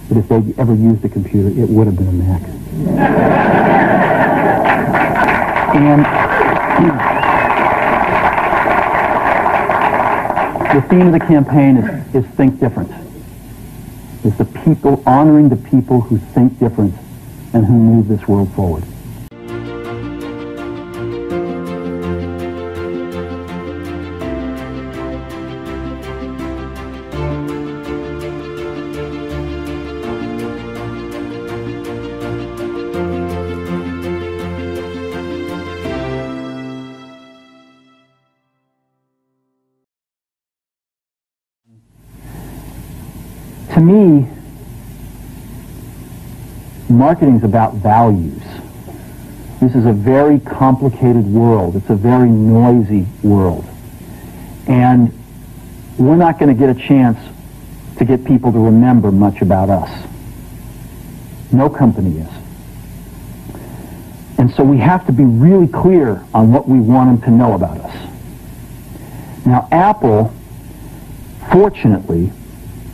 but if they'd ever used a computer, it would have been a Mac. And the theme of the campaign is think different. It's the people, honoring the people who think different and who move this world forward. To me, marketing is about values. This is a very complicated world. It's a very noisy world. And we're not going to get a chance to get people to remember much about us. No company is. And so we have to be really clear on what we want them to know about us. Now, Apple, fortunately,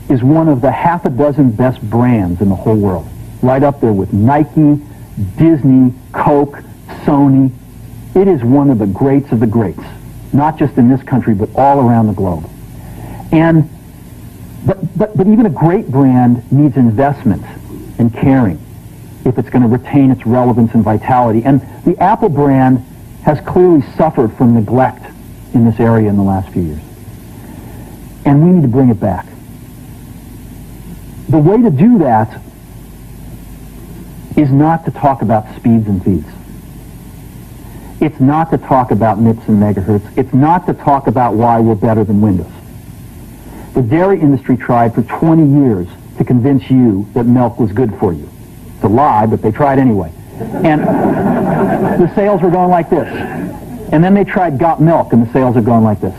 is one of the half a dozen best brands in the whole world. Right up there with Nike, Disney, Coke, Sony. It is one of the greats of the greats. Not just in this country, but all around the globe. And, but even a great brand needs investment and caring if it's going to retain its relevance and vitality. And the Apple brand has clearly suffered from neglect in this area in the last few years. And we need to bring it back. The way to do that is not to talk about speeds and feeds. It's not to talk about MIPS and megahertz. It's not to talk about why we're better than Windows. The dairy industry tried for 20 years to convince you that milk was good for you. It's a lie, but they tried anyway. And the sales were going like this. And then they tried Got Milk, and the sales are going like this.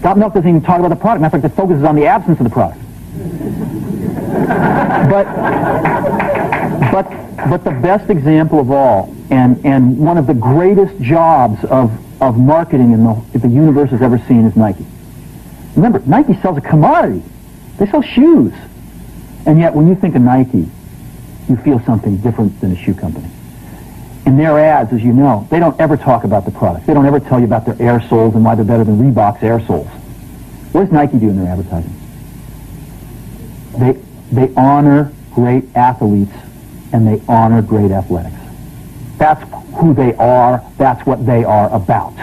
Got Milk doesn't even talk about the product. Matter of fact, it focuses on the absence of the product. But the best example of all, and one of the greatest jobs of marketing the universe has ever seen is Nike. Remember, Nike sells a commodity. They sell shoes. And yet, when you think of Nike, you feel something different than a shoe company. In their ads, as you know, they don't ever talk about the product. They don't ever tell you about their air soles and why they're better than Reebok's air soles. What does Nike do in their advertising? They honor great athletes and they honor great athletics. That's who they are. That's what they are about.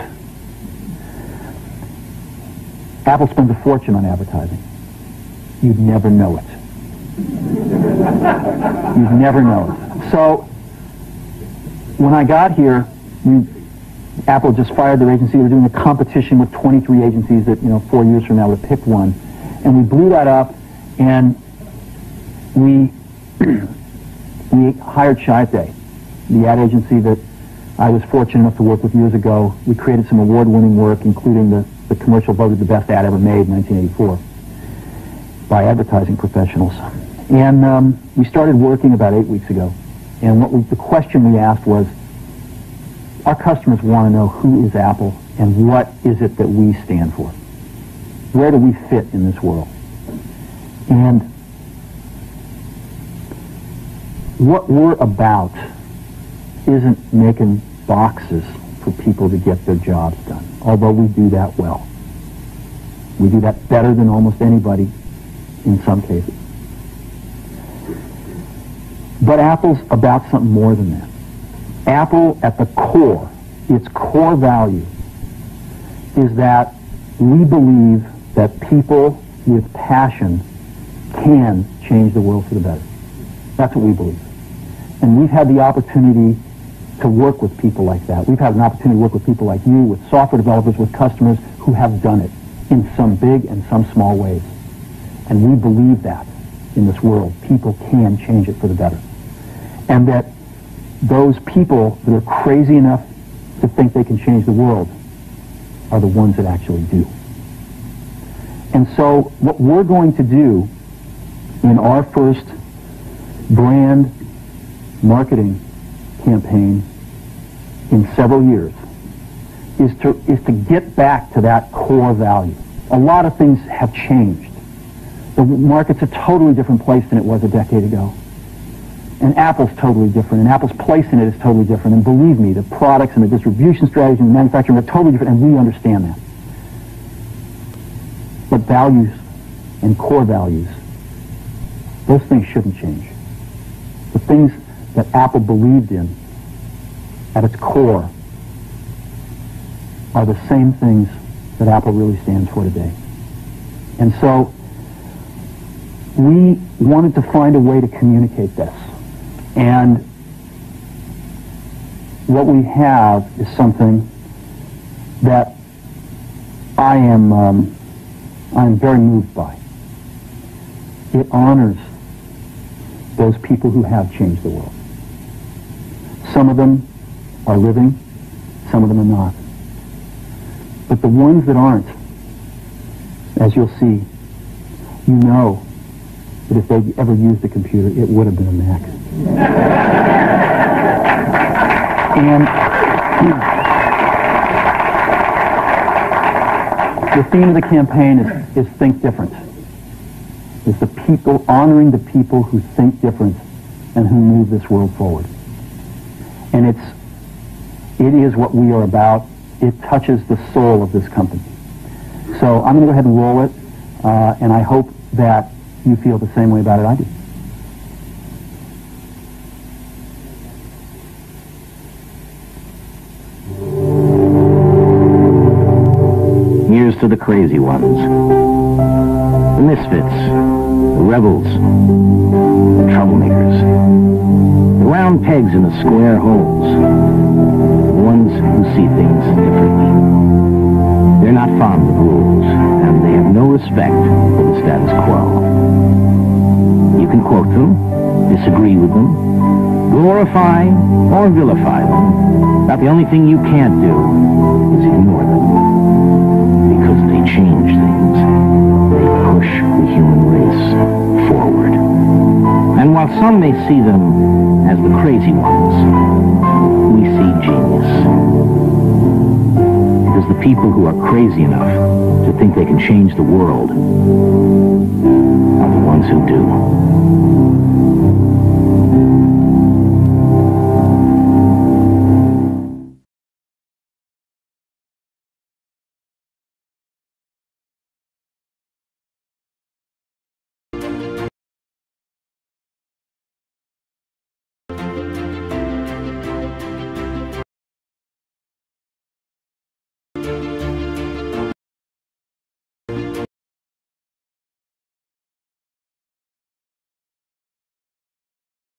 Apple spends a fortune on advertising. You'd never know it. You'd never know it. So, when I got here, Apple just fired their agency. They were doing a competition with 23 agencies that, 4 years from now would pick one. And we blew that up, and we hired Chiat, the ad agency that I was fortunate enough to work with years ago. We created some award-winning work, including the commercial voted the best ad ever made in 1984 by advertising professionals. And we started working about 8 weeks ago. And the question we asked was, our customers want to know who is Apple and what is it that we stand for? Where do we fit in this world? And what we're about isn't making boxes for people to get their jobs done, although we do that well. We do that better than almost anybody in some cases. But Apple's about something more than that. Apple, at the core, its core value, is that we believe that people with passion can change the world for the better. That's what we believe. And we've had the opportunity to work with people like that. We've had an opportunity to work with people like you, with software developers, with customers who have done it in some big and some small ways. And we believe that in this world, people can change it for the better. And that those people that are crazy enough to think they can change the world are the ones that actually do. And so what we're going to do in our first brand marketing campaign in several years is to get back to that core value. A lot of things have changed. The market's a totally different place than it was a decade ago. And Apple's totally different, and Apple's place in it is totally different. And believe me, the products and the distribution strategy and the manufacturing are totally different, and we understand that. But values and core values, those things shouldn't change. The things that Apple believed in at its core are the same things that Apple really stands for today. And so we wanted to find a way to communicate this. And what we have is something that I am very moved by. It honors those people who have changed the world. Some of them are living, some of them are not. But the ones that aren't, as you'll see, you know that if they'd ever used a computer, it would have been a Mac. And the theme of the campaign is Think Different. It's the people, honoring the people who think different and who move this world forward. And it is what we are about. It touches the soul of this company. So I'm going to go ahead and roll it, and I hope that you feel the same way about it I do. Here's to the crazy ones, the misfits, the rebels, the troublemakers, the round pegs in the square holes, the ones who see things differently. They're not fond of rules, and they have no respect for the status quo. You can quote them, disagree with them, glorify or vilify them, but the only thing you can't do is ignore them. Because they change things. They push the human race forward. And while some may see them as the crazy ones, we see genius. Because the people who are crazy enough to think they can change the world are the ones who do.